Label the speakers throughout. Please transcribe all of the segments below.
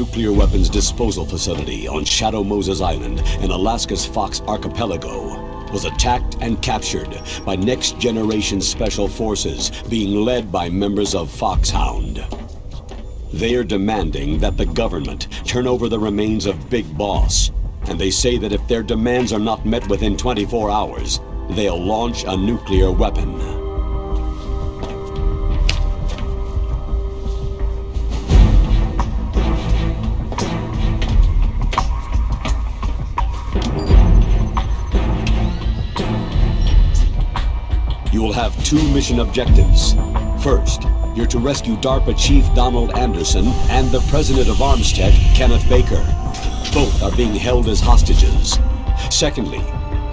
Speaker 1: nuclear weapons disposal facility on Shadow Moses Island in Alaska's Fox Archipelago was attacked and captured by next-generation special forces being led by members of Foxhound. They are demanding that the government turn over the remains of Big Boss, and they say that if their demands are not met within 24 hours, they'll launch a nuclear weapon. You will have two mission objectives. First, you're to rescue DARPA Chief Donald Anderson and the President of Armstech, Kenneth Baker. Both are being held as hostages. Secondly,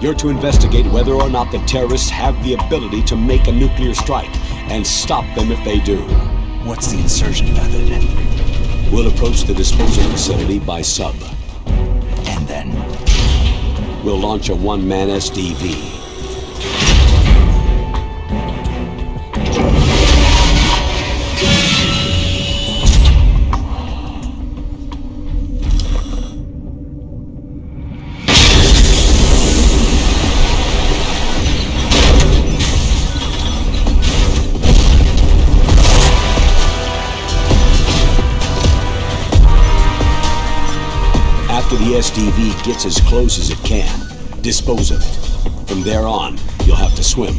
Speaker 1: you're to investigate whether or not the terrorists have the ability to make a nuclear strike and stop them if they do.
Speaker 2: What's the insertion method?
Speaker 1: We'll approach the disposal facility by sub.
Speaker 2: And then?
Speaker 1: We'll launch a one-man SDV. After the SDV gets as close as it can, dispose of it. From there on, you'll have to swim.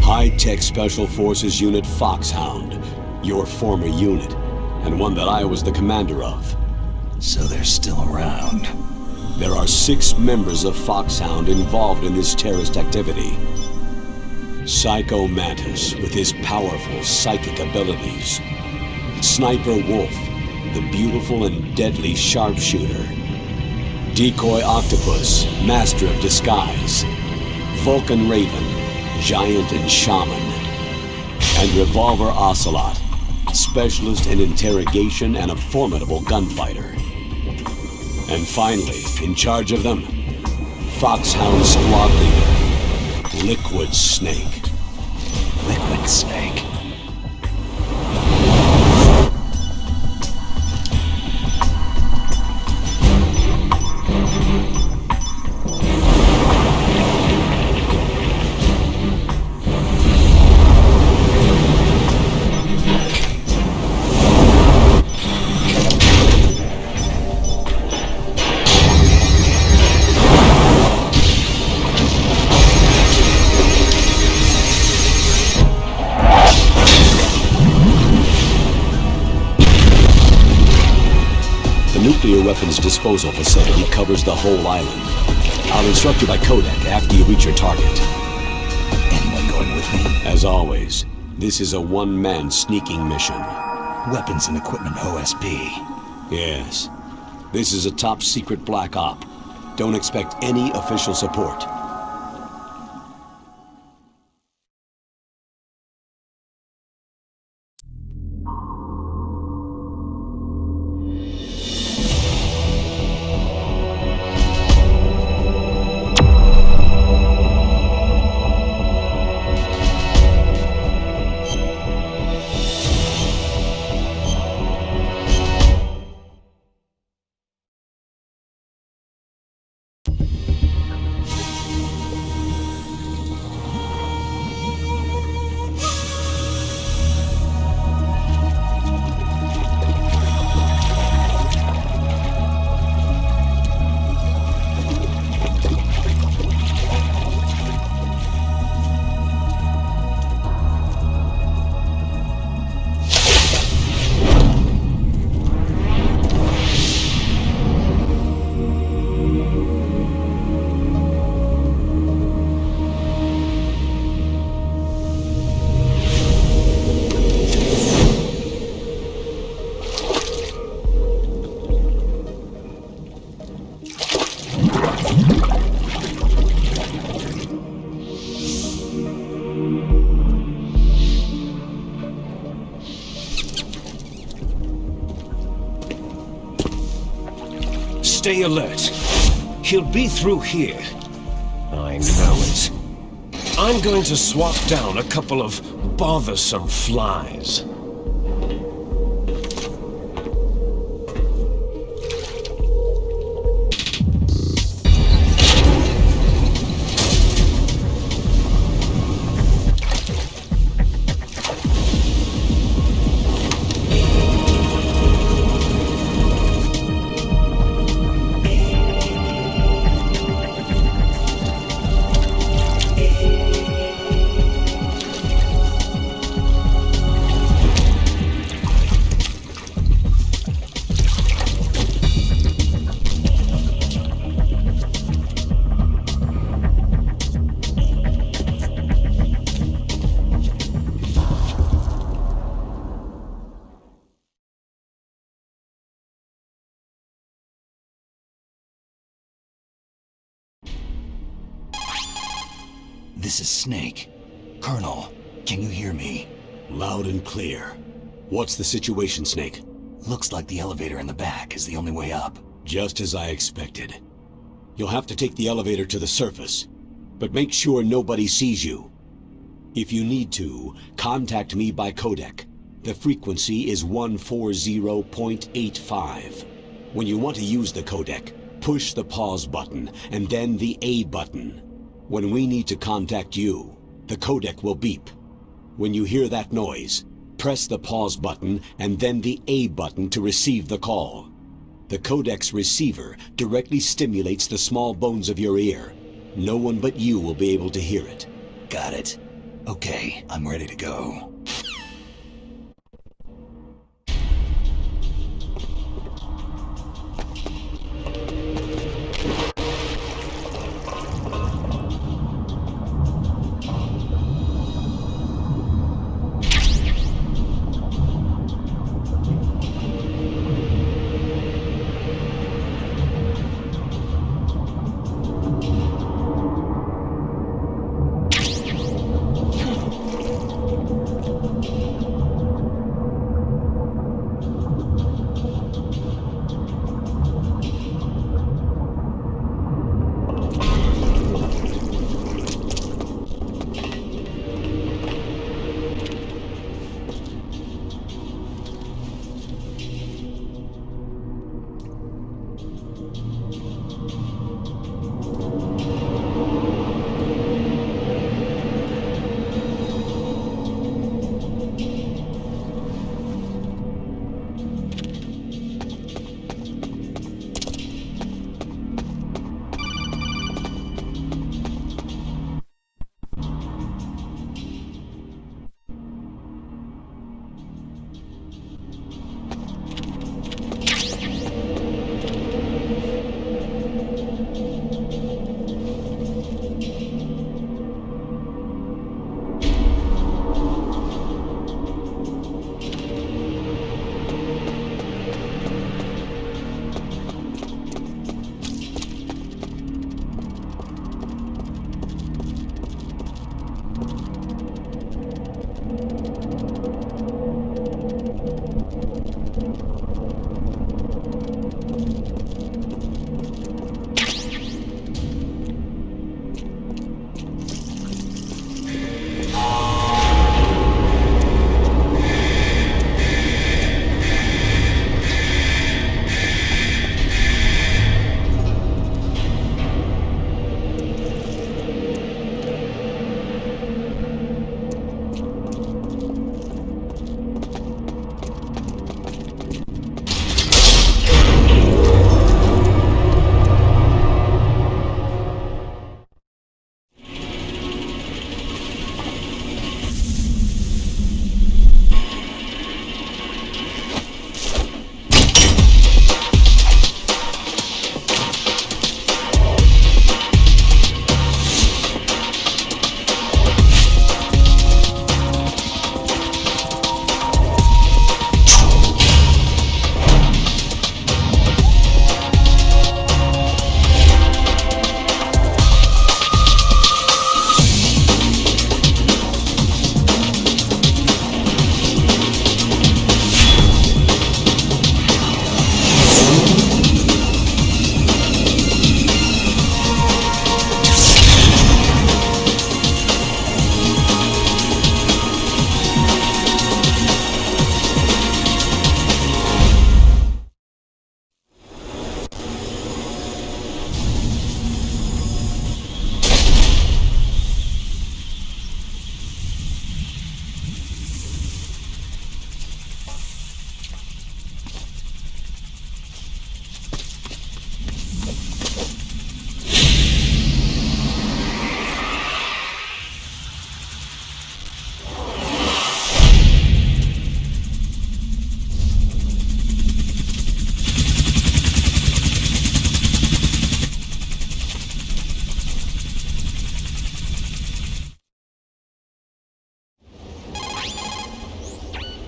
Speaker 1: High-Tech Special Forces Unit Foxhound, your former unit, and one that I was the commander of.
Speaker 2: So they're still around.
Speaker 1: There are 6 members of Foxhound involved in this terrorist activity. Psycho Mantis, with his powerful psychic abilities. Sniper Wolf, the beautiful and deadly sharpshooter. Decoy Octopus, master of disguise. Vulcan Raven, giant and shaman. And Revolver Ocelot, specialist in interrogation and a formidable gunfighter. And finally, in charge of them, Foxhound squad leader, Liquid Snake.
Speaker 2: Liquid Snake.
Speaker 1: Nuclear weapons disposal facility covers the whole island. I'll instruct you by codec after you reach your target.
Speaker 2: Anyone going with me?
Speaker 1: As always, this is a one-man sneaking mission.
Speaker 2: Weapons and equipment OSP.
Speaker 1: Yes. This is a top-secret black op. Don't expect any official support.
Speaker 3: Stay alert. He'll be through here. I know it. I'm going to swat down a couple of bothersome flies.
Speaker 2: This is Snake. Colonel, can you hear me?
Speaker 1: Loud and clear. What's the situation, Snake?
Speaker 2: Looks like the elevator in the back is the only way up.
Speaker 1: Just as I expected. You'll have to take the elevator to the surface, but make sure nobody sees you. If you need to, contact me by codec. The frequency is 140.85. When you want to use the codec, push the pause button and then the A button. When we need to contact you, the codec will beep. When you hear that noise, press the pause button and then the A button to receive the call. The codec's receiver directly stimulates the small bones of your ear. No one but you will be able to hear it.
Speaker 2: Got it. Okay, I'm ready to go.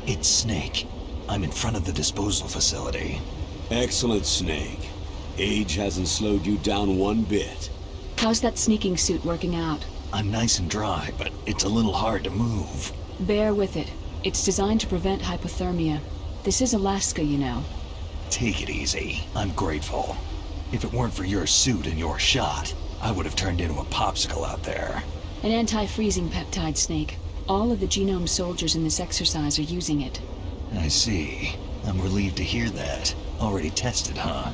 Speaker 2: It's Snake. I'm in front of the disposal facility.
Speaker 1: Excellent, Snake. Age hasn't slowed you down one bit.
Speaker 4: How's that sneaking suit working out?
Speaker 2: I'm nice and dry, but it's a little hard to move.
Speaker 4: Bear with it. It's designed to prevent hypothermia. This is Alaska, you know.
Speaker 2: Take it easy. I'm grateful. If it weren't for your suit and your shot, I would have turned into a popsicle out there.
Speaker 4: An anti-freezing peptide, Snake. All of the Genome soldiers in this exercise are using it.
Speaker 2: I see. I'm relieved to hear that. Already tested, huh?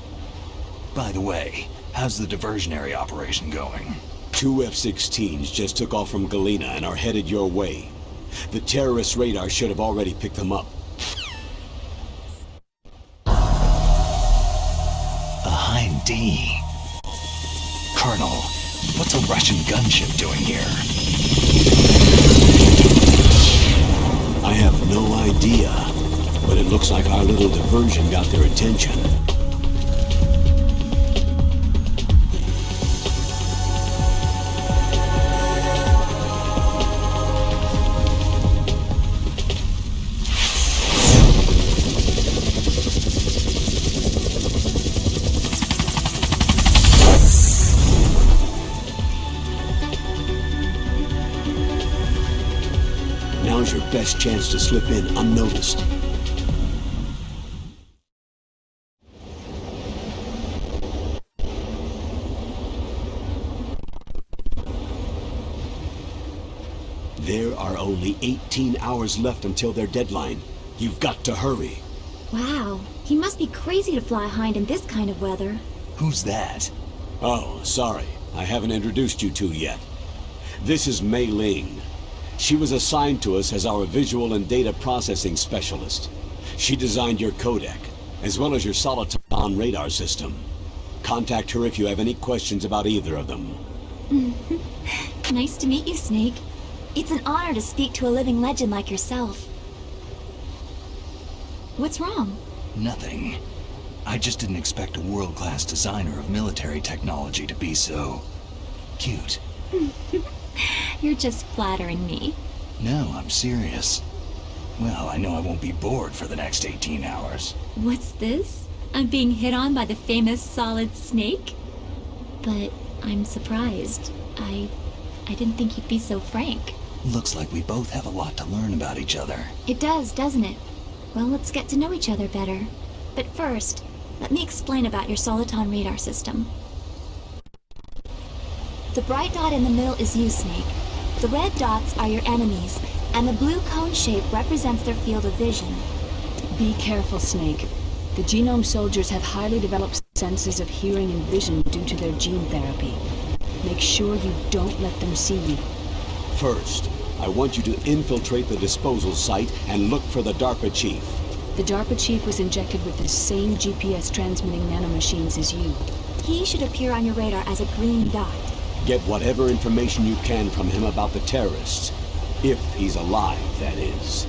Speaker 2: By the way, how's the diversionary operation going?
Speaker 1: 2 F-16s just took off from Galena and are headed your way. The terrorist radar should have already picked them up.
Speaker 2: A Hind D. Colonel, what's a Russian gunship doing here?
Speaker 1: I have no idea, but it looks like our little diversion got their attention. Now's your best chance to slip in unnoticed. There are only 18 hours left until their deadline. You've got to hurry.
Speaker 5: Wow, he must be crazy to fly Hind in this kind of weather.
Speaker 2: Who's that?
Speaker 1: Oh, sorry. I haven't introduced you two yet. This is Mei Ling. She was assigned to us as our visual and data processing specialist. She designed your codec, as well as your Soliton radar system. Contact her if you have any questions about either of them.
Speaker 5: Nice to meet you, Snake. It's an honor to speak to a living legend like yourself. What's wrong?
Speaker 2: Nothing. I just didn't expect a world-class designer of military technology to be so... cute.
Speaker 5: You're just flattering me.
Speaker 2: No, I'm serious. Well, I know I won't be bored for the next 18 hours.
Speaker 5: What's this? I'm being hit on by the famous Solid Snake? But I'm surprised. I didn't think you'd be so frank.
Speaker 2: Looks like we both have a lot to learn about each other.
Speaker 5: It does, doesn't it? Well, let's get to know each other better. But first, let me explain about your Soliton radar system. The bright dot in the middle is you, Snake. The red dots are your enemies, and the blue cone shape represents their field of vision.
Speaker 4: Be careful, Snake. The Genome soldiers have highly developed senses of hearing and vision due to their gene therapy. Make sure you don't let them see you.
Speaker 1: First, I want you to infiltrate the disposal site and look for the DARPA chief.
Speaker 4: The DARPA chief was injected with the same GPS transmitting nanomachines as you.
Speaker 5: He should appear on your radar as a green dot.
Speaker 1: Get whatever information you can from him about the terrorists. If he's alive, that is.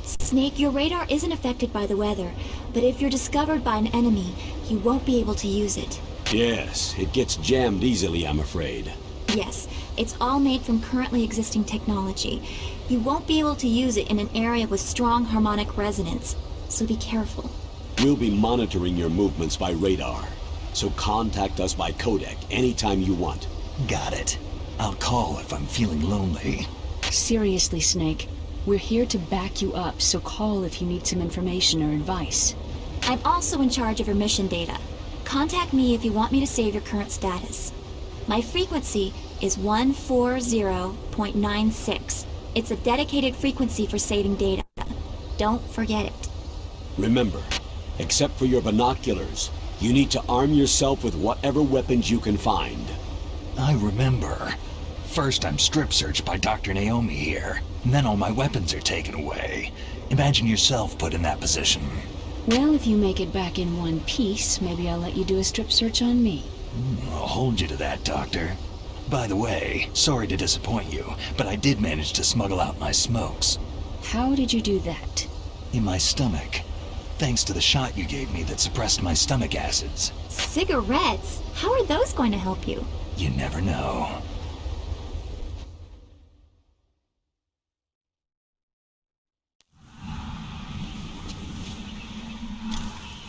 Speaker 5: Snake, your radar isn't affected by the weather, but if you're discovered by an enemy, you won't be able to use it.
Speaker 1: Yes, it gets jammed easily, I'm afraid.
Speaker 5: Yes, it's all made from currently existing technology. You won't be able to use it in an area with strong harmonic resonance, so be careful.
Speaker 1: We'll be monitoring your movements by radar, so contact us by codec anytime you want.
Speaker 2: Got it. I'll call if I'm feeling lonely.
Speaker 4: Seriously, Snake. We're here to back you up, so call if you need some information or advice.
Speaker 5: I'm also in charge of your mission data. Contact me if you want me to save your current status. My frequency is 140.96. It's a dedicated frequency for saving data. Don't forget it.
Speaker 1: Remember, except for your binoculars, you need to arm yourself with whatever weapons you can find.
Speaker 2: I remember. First I'm strip searched by Dr. Naomi here, and then all my weapons are taken away. Imagine yourself put in that position.
Speaker 4: Well, if you make it back in one piece, maybe I'll let you do a strip search on me.
Speaker 2: I'll hold you to that, Doctor. By the way, sorry to disappoint you, but I did manage to smuggle out my smokes.
Speaker 4: How did you do that?
Speaker 2: In my stomach. Thanks to the shot you gave me that suppressed my stomach acids.
Speaker 5: Cigarettes? How are those going to help you?
Speaker 2: You never know.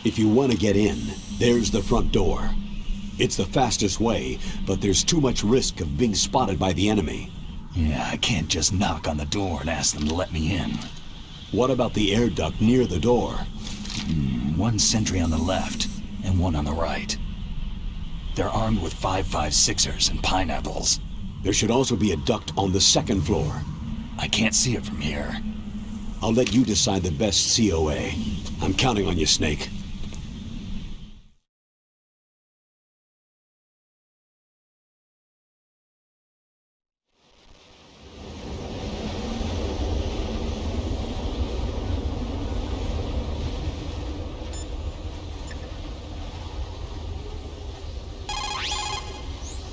Speaker 1: If you want to get in, there's the front door. It's the fastest way, but there's too much risk of being spotted by the enemy.
Speaker 2: Yeah, I can't just knock on the door and ask them to let me in.
Speaker 1: What about the air duct near the door?
Speaker 2: One sentry on the left, and one on the right. They're armed with 5.56ers and pineapples.
Speaker 1: There should also be a duct on the second floor.
Speaker 2: I can't see it from here.
Speaker 1: I'll let you decide the best COA. I'm counting on you, Snake.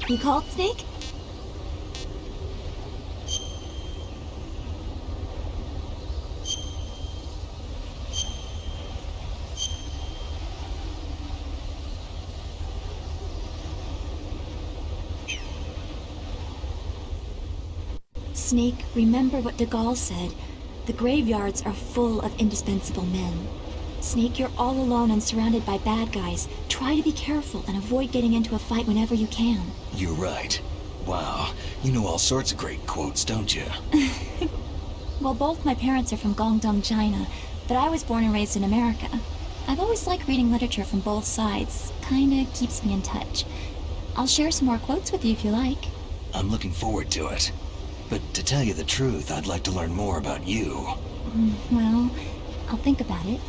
Speaker 5: You called, Snake? Snake, remember what de Gaulle said. The graveyards are full of indispensable men. Snake, you're all alone and surrounded by bad guys. Try to be careful and avoid getting into a fight whenever you can.
Speaker 2: You're right. Wow, you know all sorts of great quotes, don't you?
Speaker 5: Well, both my parents are from Guangdong, China, but I was born and raised in America. I've always liked reading literature from both sides. Kinda keeps me in touch. I'll share some more quotes with you if you like.
Speaker 2: I'm looking forward to it. But to tell you the truth, I'd like to learn more about you.
Speaker 5: Well, I'll think about it.